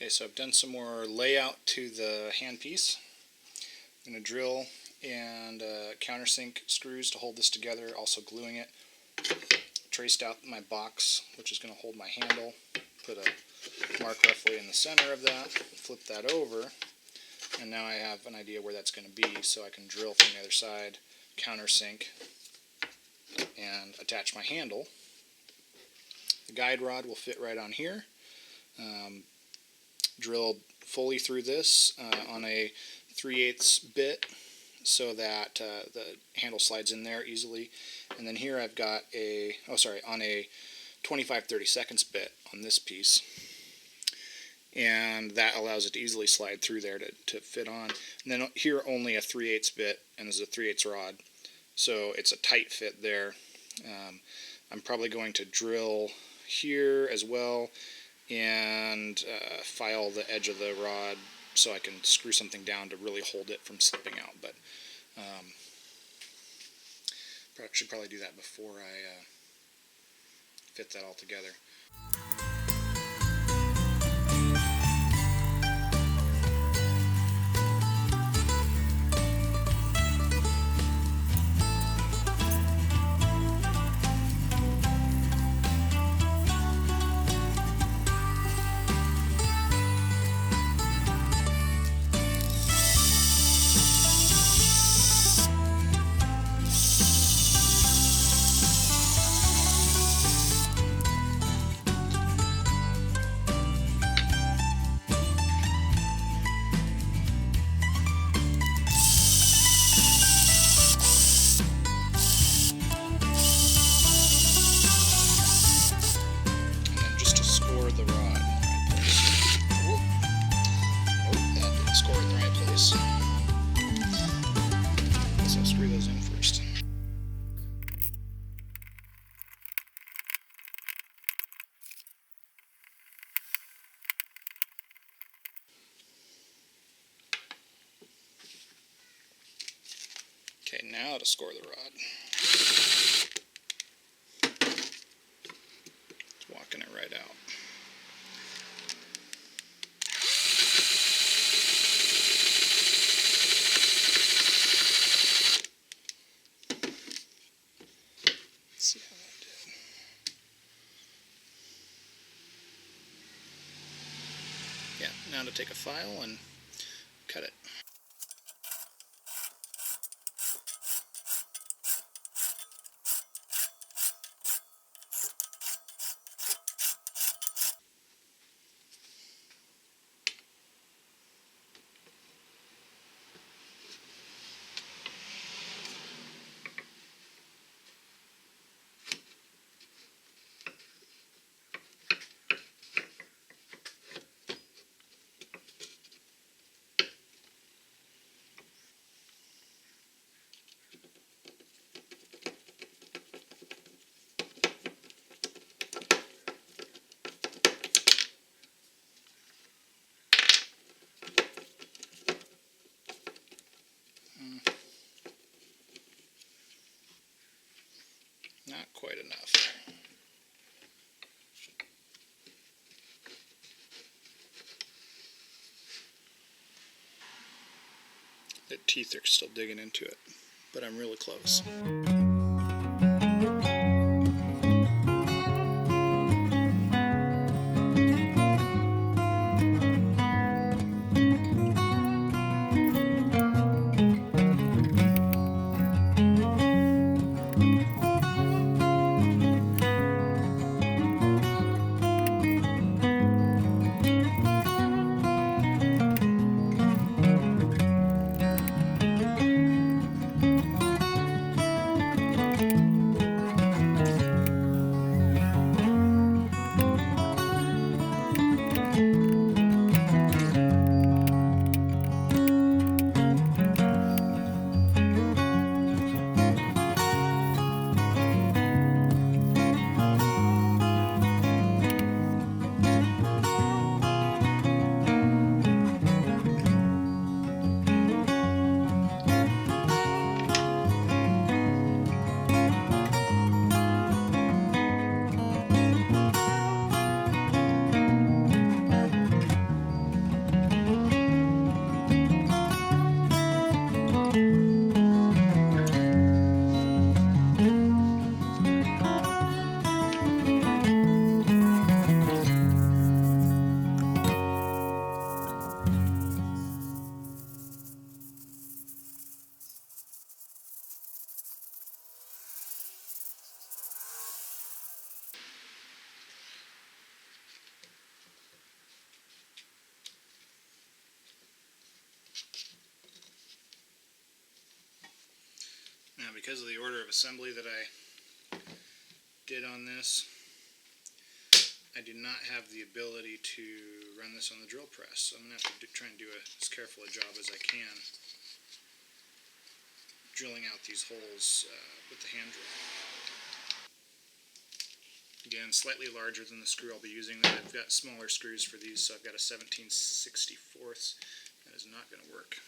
Okay, so I've done some more layout to the handpiece. I'm going to drill and countersink screws to hold this together, also gluing it. Traced out my box, which is going to hold my handle. Put a mark roughly in the center of that, flip that over, and now I have an idea where that's going to be, so I can drill from the other side, countersink, and attach my handle. The guide rod will fit right on here. Drilled fully through this on a 3/8 bit so that the handle slides in there easily. And then here I've got on a 25/32 bit on this piece. And that allows it to easily slide through there to fit on. And then here only a 3/8 bit, and this is a 3/8 rod. So it's a tight fit there. I'm probably going to drill here as well and file the edge of the rod so I can screw something down to really hold it from slipping out. But should probably do that before I fit that all together. Okay, now to score the rod. Just walking it right out. Let's see how that did. Yeah, now to take a file and cut it. Not quite enough. The teeth are still digging into it, but I'm really close. Now, because of the order of assembly that I did on this, I do not have the ability to run this on the drill press, so I'm going to have to try and do as careful a job as I can drilling out these holes with the hand drill. Again, slightly larger than the screw I'll be using. I've got smaller screws for these, so I've got a 17/64. That is not going to work.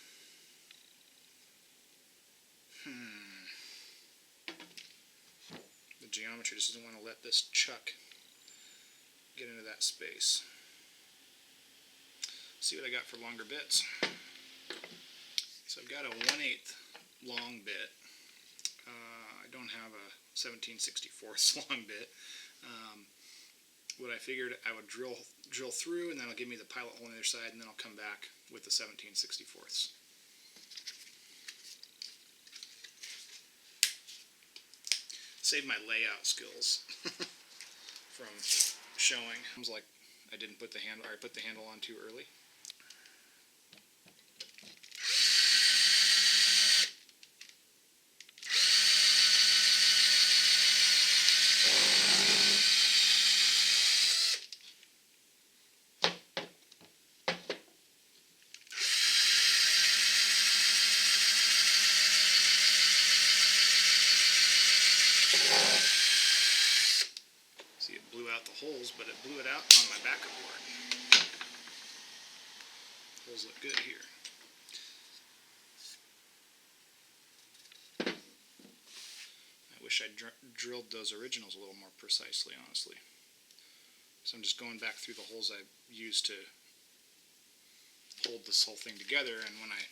The geometry just doesn't want to let this chuck get into that space. See what I got for longer bits. So I've got a 1/8 long bit. I don't have a 17/64 long bit. What I figured, I would drill through, and then it'll give me the pilot hole on the other side, and then I'll come back with the 17/64. Save my layout skills from showing. It was like I didn't put the handle, or I put the handle on too early. See, it blew out the holes, but it blew it out on my backup board. Holes look good here. I wish I'd drilled those originals a little more precisely, honestly. So I'm just going back through the holes I used to hold this whole thing together, and when I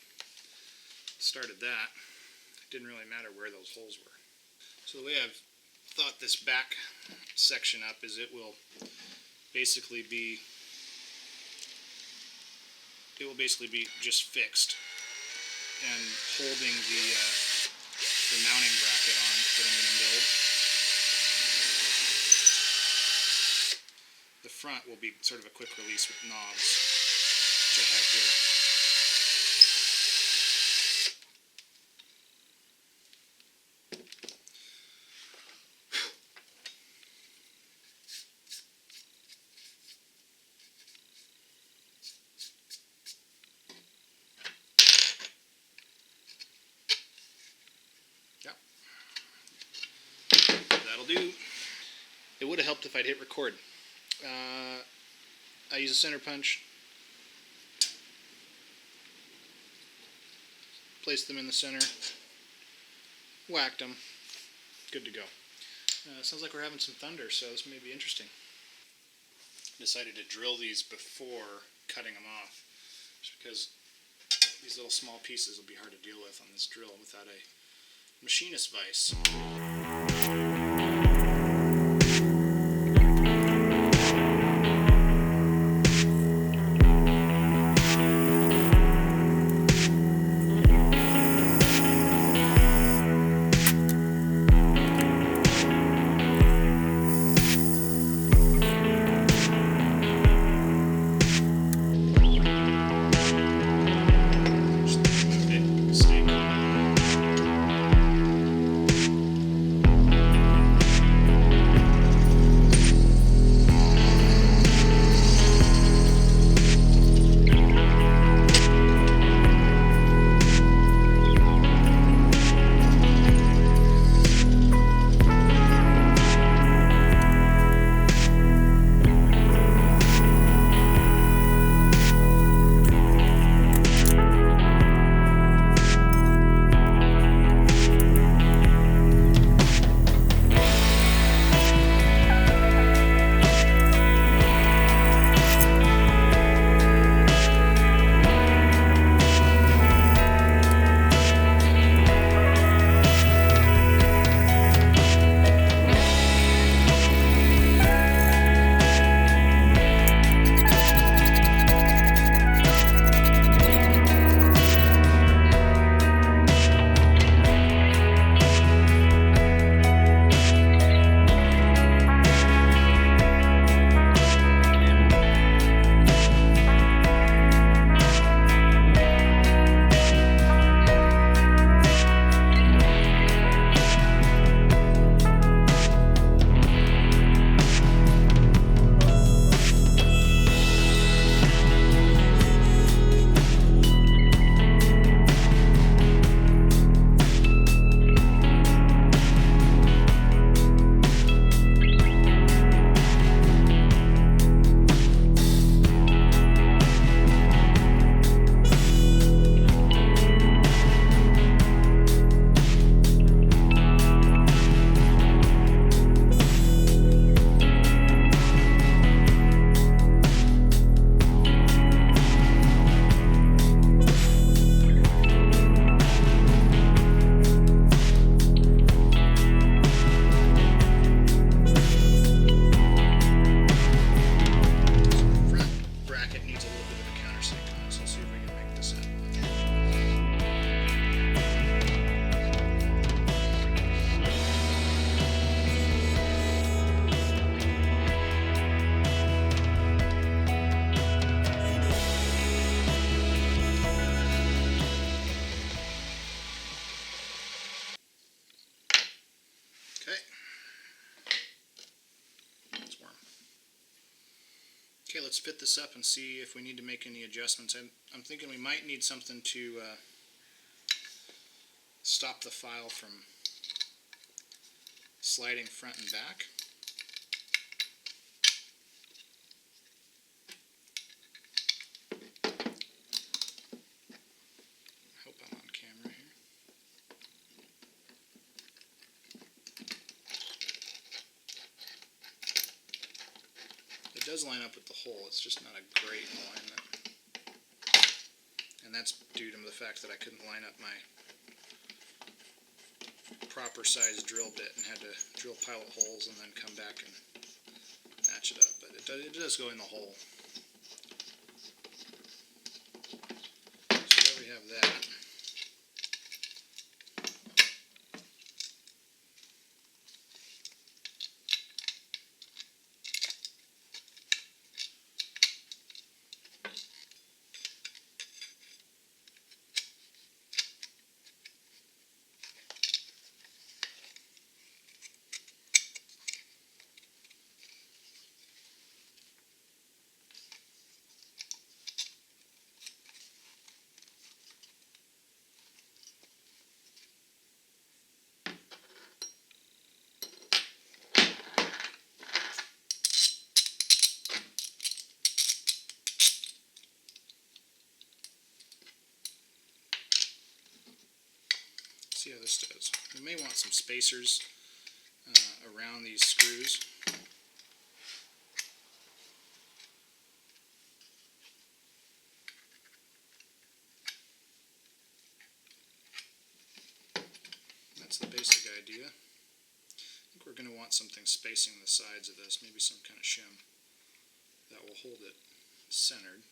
started that, it didn't really matter where those holes were. So the way I've thought this back section up is it will basically be just fixed and holding the mounting bracket on that I'm going to build. The front will be sort of a quick release with knobs, which I have here. That'll do. It would have helped if I'd hit record. I use a center punch, placed them in the center, whacked them, good to go. Sounds like we're having some thunder, so this may be interesting. Decided to drill these before cutting them off, just because these little small pieces will be hard to deal with on this drill without a machinist vise. let's fit this up and see if we need to make any adjustments. I'm thinking we might need something to stop the file from sliding front and back. I hope I'm on camera here. It does line up with the hole, it's just not a great alignment. And that's due to the fact that I couldn't line up my proper size drill bit and had to drill pilot holes and then come back and match it up. But it does go in the hole. So there we have that. See how this does. We may want some spacers around these screws. That's the basic idea. I think we're going to want something spacing the sides of this, maybe some kind of shim that will hold it centered.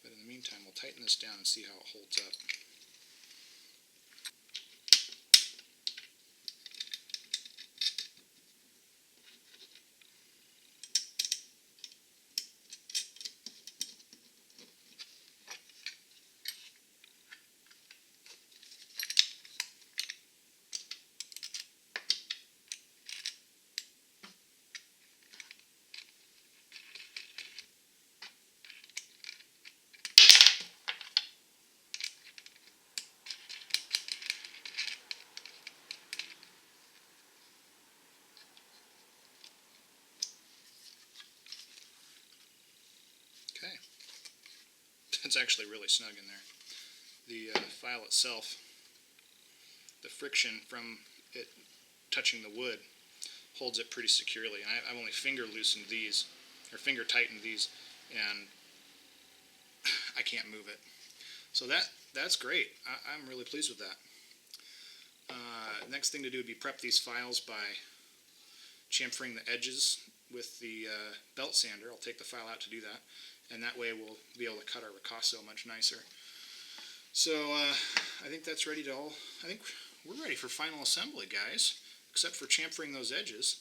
But in the meantime, we'll tighten this down and see how it holds up. Okay, it's actually really snug in there. The file itself, the friction from it touching the wood holds it pretty securely. And I've only finger loosened these, or finger tightened these, and I can't move it. So that's great. I'm really pleased with that. Next thing to do would be prep these files by chamfering the edges with the belt sander. I'll take the file out to do that, and that way we'll be able to cut our ricasso much nicer. So I think that's ready to all. I think we're ready for final assembly, guys, except for chamfering those edges.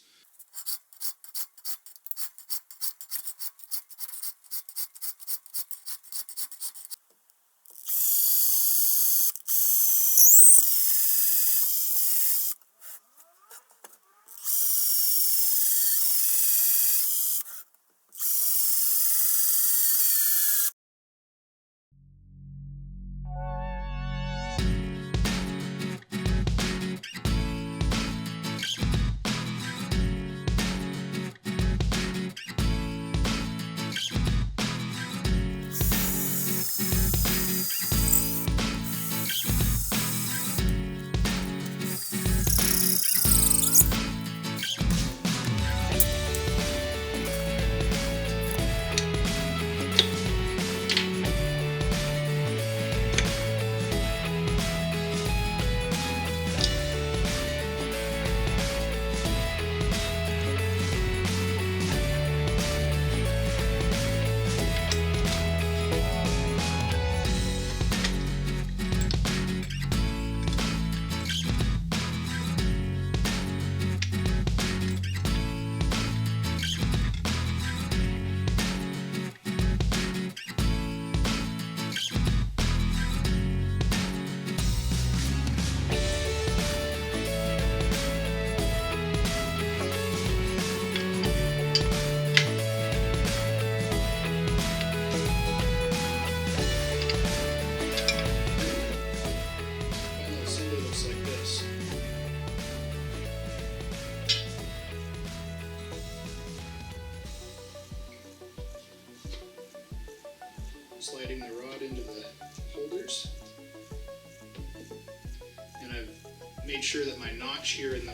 made sure that my notch here in the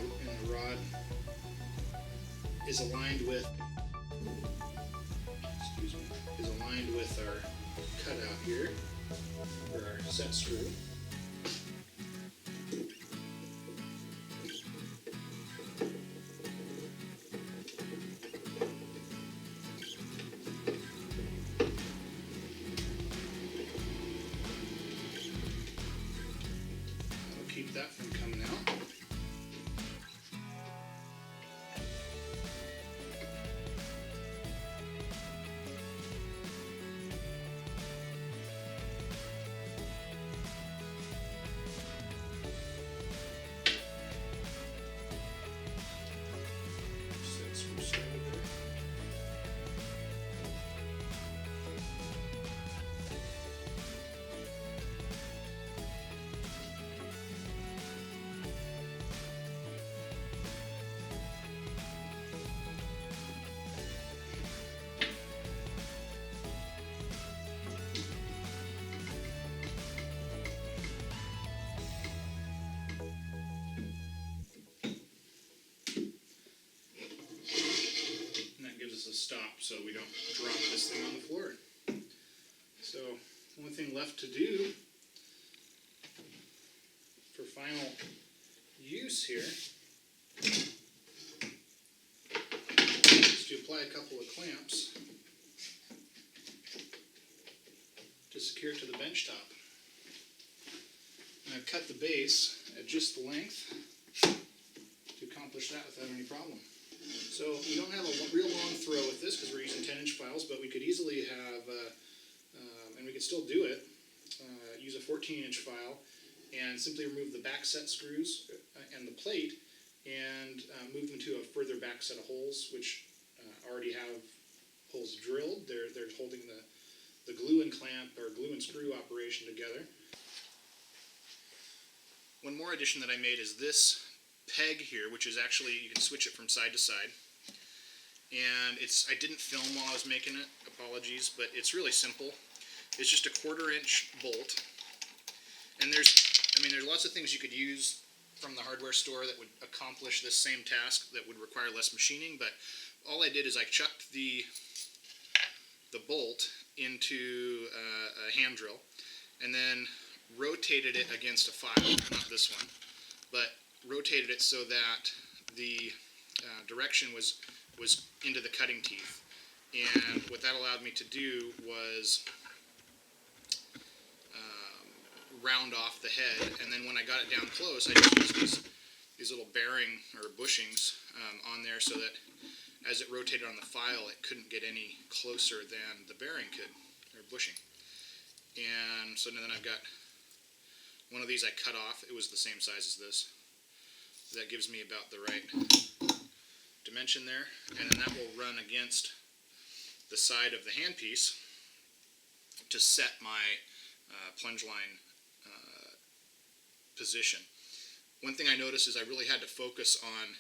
rod is aligned with, our cutout here for our set screw. That'll keep that from coming out. A stop so we don't drop this thing on the floor. So one thing left to do for final use here is to apply a couple of clamps to secure it to the bench top. And I've cut the base at just the length to accomplish that without any problem. So we don't have a real long throw with this because we're using 10-inch files, but we could easily have, and we could still do it, use a 14-inch file and simply remove the back set screws and the plate and move them to a further back set of holes, which already have holes drilled. They're holding the glue and clamp or glue and screw operation together. One more addition that I made is this peg here, which is actually, you can switch it from side to side, and I didn't film while I was making it, apologies, but it's really simple. It's just a 1/4 inch bolt, and there's lots of things you could use from the hardware store that would accomplish this same task that would require less machining, but all I did is I chucked the bolt into a hand drill and then rotated it against a file, not this one, but rotated it so that the direction was into the cutting teeth. And what that allowed me to do was round off the head, and then when I got it down close, I just used these little bearing or bushings on there so that as it rotated on the file, it couldn't get any closer than the bearing could, or bushing. And so then I've got one of these I cut off. It was the same size as this. That gives me about the right dimension there, and then that will run against the side of the handpiece to set my plunge line position. One thing I noticed is I really had to focus on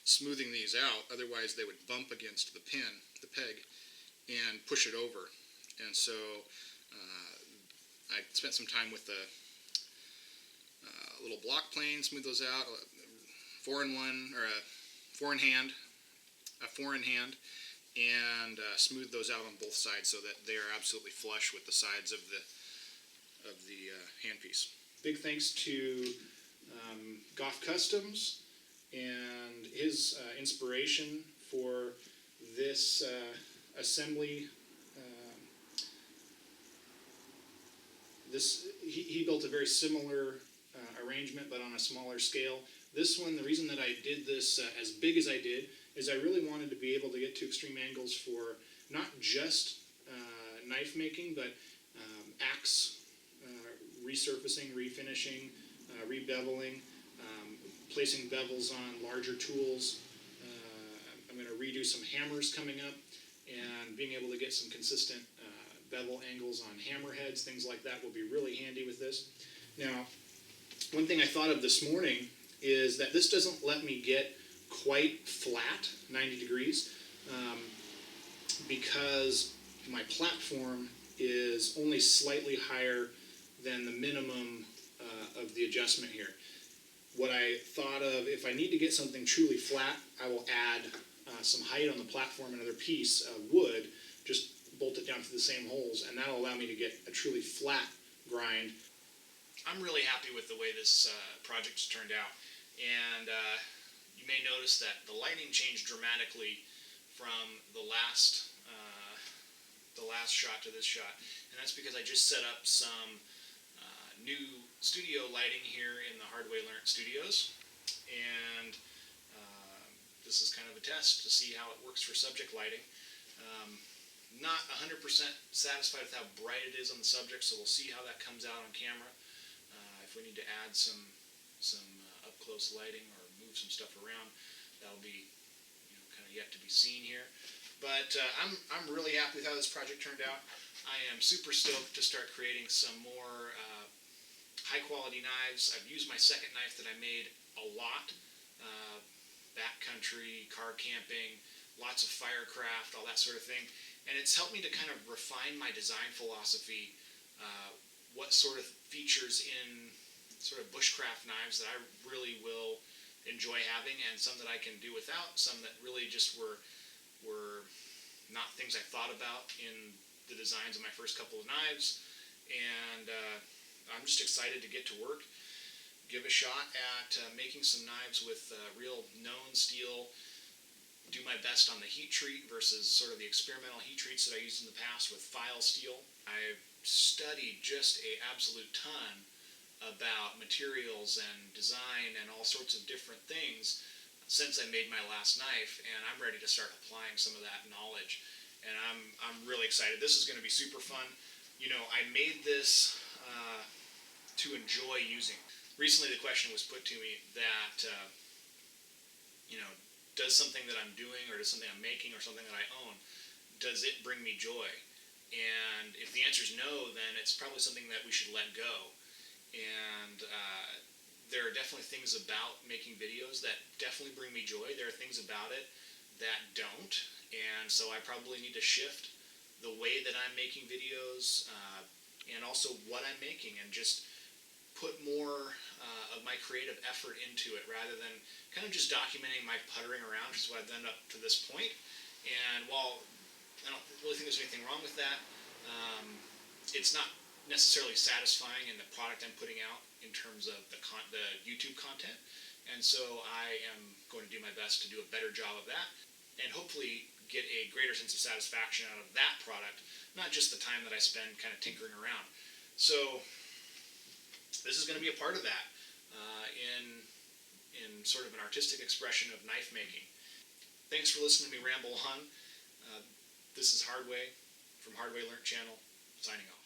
smoothing these out, otherwise they would bump against the peg, and push it over. And so I spent some time with the little block plane, smooth those out, a four in hand, and smooth those out on both sides so that they are absolutely flush with the sides of the handpiece. Big thanks to Gough Customs and his inspiration for this assembly. He built a very similar arrangement, but on a smaller scale. This one, the reason that I did this as big as I did is I really wanted to be able to get to extreme angles for not just knife making, but axe resurfacing, refinishing, rebeveling, placing bevels on larger tools. I'm going to redo some hammers coming up, and being able to get some consistent bevel angles on hammerheads, things like that will be really handy with this. Now, one thing I thought of this morning is that this doesn't let me get quite flat, 90 degrees, because my platform is only slightly higher than the minimum of the adjustment here. what I thought of, if I need to get something truly flat, I will add some height on the platform, another piece of wood, just bolt it down through the same holes, and that'll allow me to get a truly flat grind. I'm really happy with the way this project's turned out, and you may notice that the lighting changed dramatically from the last shot to this shot, and that's because I just set up some new studio lighting here in the Hard Way Learnt Studios, and this is kind of a test to see how it works for subject lighting. Not 100% satisfied with how bright it is on the subject, so we'll see how that comes out on camera. If we need to add some up-close lighting or move some stuff around, that'll be kind of yet to be seen here. But I'm really happy with how this project turned out. I am super stoked to start creating some more high-quality knives. I've used my second knife that I made a lot. Backcountry, car camping, lots of firecraft, all that sort of thing. And it's helped me to kind of refine my design philosophy, what sort of features in sort of bushcraft knives that I really will enjoy having, and some that I can do without, some that really just were not things I thought about in the designs of my first couple of knives. And I'm just excited to get to work, give a shot at making some knives with real known steel, do my best on the heat treat versus sort of the experimental heat treats that I used in the past with file steel. I've studied just an absolute ton about materials and design and all sorts of different things since I made my last knife, and I'm ready to start applying some of that knowledge. And I'm really excited. This is going to be super fun. I made this to enjoy using. Recently the question was put to me that, does something that I'm doing or does something I'm making or something that I own, does it bring me joy? And if the answer is no, then it's probably something that we should let go. And there are definitely things about making videos that definitely bring me joy. There are things about it that don't. And so I probably need to shift the way that I'm making videos and also what I'm making, and just put more of my creative effort into it rather than kind of just documenting my puttering around, which is what I've done up to this point. And while I don't really think there's anything wrong with that, it's not necessarily satisfying in the product I'm putting out in terms of the YouTube content. And so I am going to do my best to do a better job of that, and hopefully get a greater sense of satisfaction out of that product, not just the time that I spend kind of tinkering around. So this is going to be a part of that in sort of an artistic expression of knife making. Thanks for listening to me ramble on. This is Hardway from Hardway Learnt Channel, signing off.